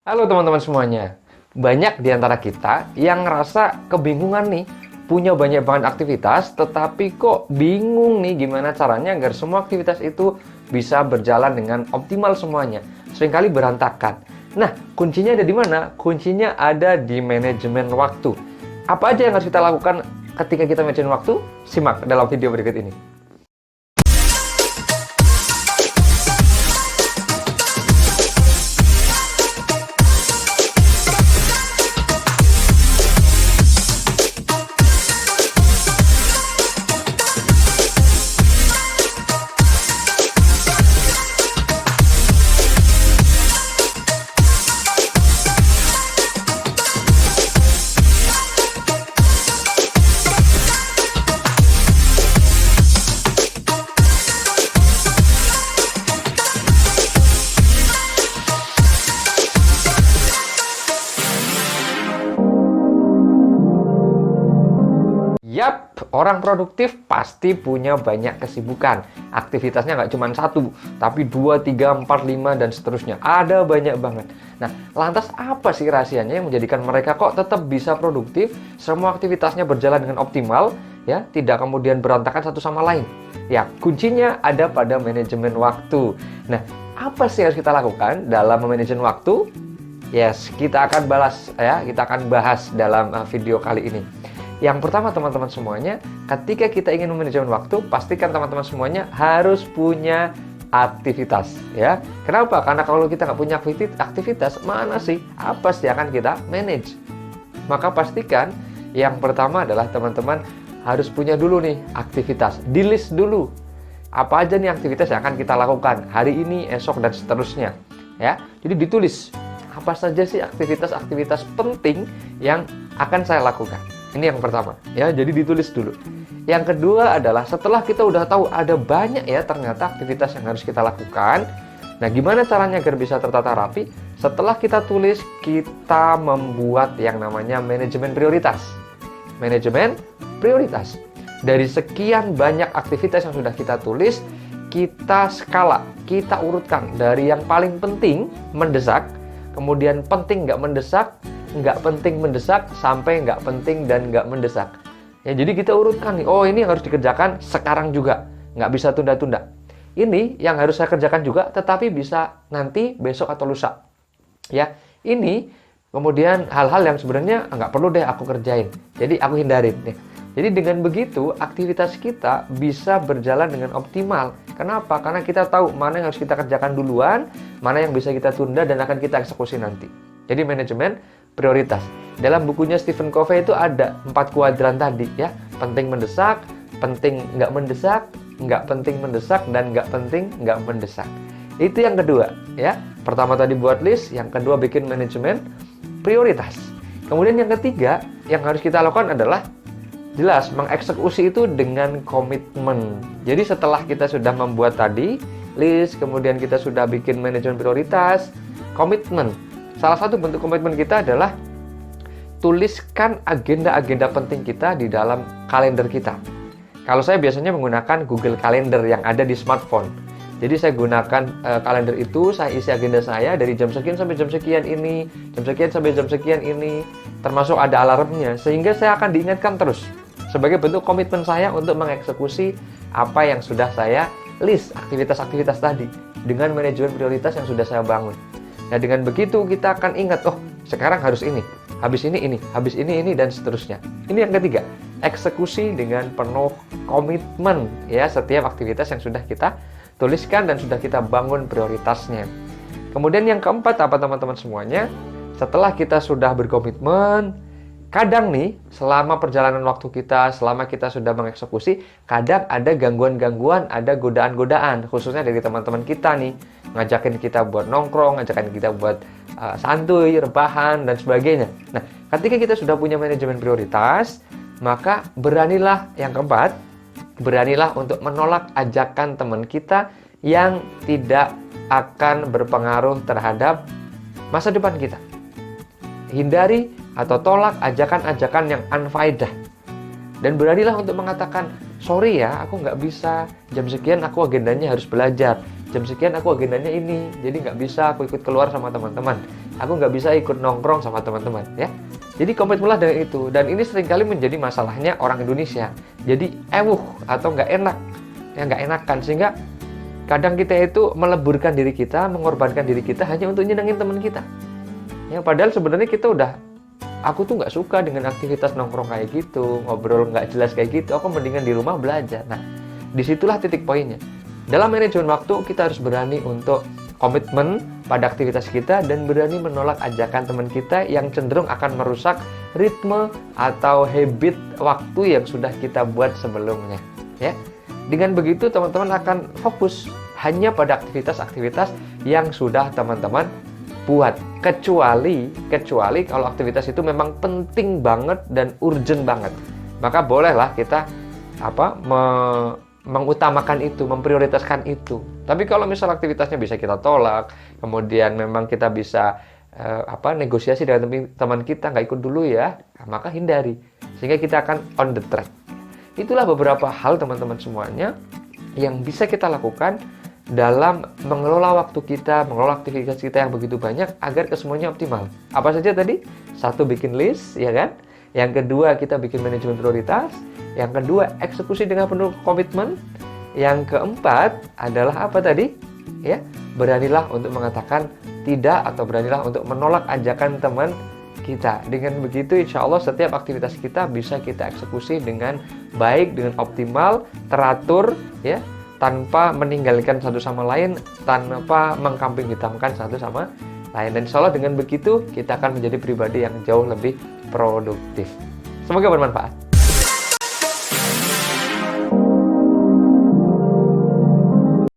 Halo teman-teman semuanya. Banyak di antara kita yang ngerasa kebingungan nih, punya banyak banget aktivitas, tetapi kok bingung nih gimana caranya agar semua aktivitas itu bisa berjalan dengan optimal semuanya. Seringkali berantakan. Nah, kuncinya ada di mana? Kuncinya ada di manajemen waktu. Apa aja yang harus kita lakukan ketika kita manajemen waktu? Simak dalam video berikut ini. Yap, orang produktif pasti punya banyak kesibukan. Aktivitasnya nggak cuma satu, tapi 2, 3, 4, 5, dan seterusnya. Ada banyak banget. Nah, lantas apa sih rahasianya yang menjadikan mereka kok tetap bisa produktif, semua aktivitasnya berjalan dengan optimal, ya, tidak kemudian berantakan satu sama lain? Ya, kuncinya ada pada manajemen waktu. Nah, apa sih yang harus kita lakukan dalam manajemen waktu? Yes, kita akan bahas dalam video kali ini. Yang pertama teman-teman semuanya, ketika kita ingin memanajemen waktu, pastikan teman-teman semuanya harus punya aktivitas, ya. Kenapa? Karena kalau kita nggak punya aktivitas, mana sih? Apa sih akan kita manage? Maka pastikan yang pertama adalah teman-teman harus punya dulu nih aktivitas. Di list dulu. Apa aja nih aktivitas yang akan kita lakukan hari ini, esok, dan seterusnya, ya. Jadi ditulis. Apa saja sih aktivitas-aktivitas penting yang akan saya lakukan? Ini yang pertama, ya, jadi ditulis dulu. Yang kedua adalah setelah kita udah tahu ada banyak ya ternyata aktivitas yang harus kita lakukan. Nah, gimana caranya agar bisa tertata rapi? Setelah kita tulis, kita membuat yang namanya manajemen prioritas. Manajemen prioritas. Dari sekian banyak aktivitas yang sudah kita tulis, kita skala, kita urutkan dari yang paling penting, mendesak, kemudian penting nggak mendesak, nggak penting mendesak, sampai nggak penting dan nggak mendesak. Ya, jadi kita urutkan nih, oh ini harus dikerjakan sekarang juga, nggak bisa tunda-tunda. Ini yang harus saya kerjakan juga, tetapi bisa nanti, besok atau lusa. Ya, ini kemudian hal-hal yang sebenarnya nggak perlu deh aku kerjain, jadi aku hindarin nih. Jadi dengan begitu, aktivitas kita bisa berjalan dengan optimal. Kenapa? Karena kita tahu mana yang harus kita kerjakan duluan, mana yang bisa kita tunda dan akan kita eksekusi nanti. Jadi manajemen prioritas. Dalam bukunya Stephen Covey itu ada 4 kuadran tadi, ya. Penting mendesak, penting nggak mendesak, nggak penting mendesak, dan nggak penting nggak mendesak. Itu yang kedua, ya. Pertama tadi buat list, yang kedua bikin manajemen prioritas. Kemudian yang ketiga yang harus kita lakukan adalah jelas mengeksekusi itu dengan komitmen. Jadi setelah kita sudah membuat tadi list, kemudian kita sudah bikin manajemen prioritas, komitmen. Salah satu bentuk komitmen kita adalah tuliskan agenda-agenda penting kita di dalam kalender kita. Kalau saya biasanya menggunakan Google Calendar yang ada di smartphone. Jadi saya gunakan kalender itu, saya isi agenda saya dari jam sekian sampai jam sekian ini, jam sekian sampai jam sekian ini, termasuk ada alarmnya, sehingga saya akan diingatkan terus. Sebagai bentuk komitmen saya untuk mengeksekusi apa yang sudah saya list, aktivitas-aktivitas tadi, dengan manajemen prioritas yang sudah saya bangun. Nah, dengan begitu kita akan ingat, oh sekarang harus ini, habis ini, habis ini, dan seterusnya. Ini yang ketiga, eksekusi dengan penuh komitmen, ya, setiap aktivitas yang sudah kita tuliskan dan sudah kita bangun prioritasnya. Kemudian yang keempat apa teman-teman semuanya? Setelah kita sudah berkomitmen, kadang nih, selama perjalanan waktu kita, selama kita sudah mengeksekusi, kadang ada gangguan-gangguan, ada godaan-godaan, khususnya dari teman-teman kita nih, ngajakin kita buat nongkrong, ngajakin kita buat santuy, rebahan, dan sebagainya. Nah, ketika kita sudah punya manajemen prioritas, maka beranilah, yang keempat, beranilah untuk menolak ajakan teman kita yang tidak akan berpengaruh terhadap masa depan kita. Hindari atau tolak ajakan-ajakan yang unfaedah. Dan beranilah untuk mengatakan, sorry ya, aku nggak bisa, jam sekian aku agendanya harus belajar, jam sekian aku agendanya ini, jadi nggak bisa aku ikut keluar sama teman-teman. aku nggak bisa ikut nongkrong sama teman-teman, ya. Jadi komitmenlah dengan itu. Dan ini seringkali menjadi masalahnya orang Indonesia. Jadi atau nggak enak, ya nggak enakan, sehingga kadang kita itu meleburkan diri kita, mengorbankan diri kita hanya untuk nyenengin teman kita. Ya, padahal sebenarnya kita aku tuh nggak suka dengan aktivitas nongkrong kayak gitu, ngobrol nggak jelas kayak gitu, aku mendingan di rumah belajar. Nah, disitulah titik poinnya. Dalam manajemen waktu, kita harus berani untuk komitmen pada aktivitas kita dan berani menolak ajakan teman kita yang cenderung akan merusak ritme atau habit waktu yang sudah kita buat sebelumnya, ya. Dengan begitu teman-teman akan fokus hanya pada aktivitas-aktivitas yang sudah teman-teman buat, kecuali kalau aktivitas itu memang penting banget dan urgent banget, maka bolehlah kita mengutamakan itu, memprioritaskan itu. Tapi kalau misal aktivitasnya bisa kita tolak, kemudian memang kita bisa negosiasi dengan teman kita, nggak ikut dulu ya, maka hindari, sehingga kita akan on the track. Itulah beberapa hal teman-teman semuanya yang bisa kita lakukan dalam mengelola waktu kita, mengelola aktivitas kita yang begitu banyak agar kesemuanya optimal. Apa saja tadi? 1, bikin list, ya kan? Yang kedua, kita bikin manajemen prioritas. Yang kedua, eksekusi dengan penuh komitmen. Yang keempat adalah apa tadi? Ya, beranilah untuk mengatakan tidak atau beranilah untuk menolak ajakan teman kita. Dengan begitu, insya Allah setiap aktivitas kita bisa kita eksekusi dengan baik, dengan optimal, teratur, ya, tanpa meninggalkan satu sama lain, tanpa mengkambing hitamkan satu sama lain. Dan insya Allah dengan begitu kita akan menjadi pribadi yang jauh lebih produktif. Semoga bermanfaat.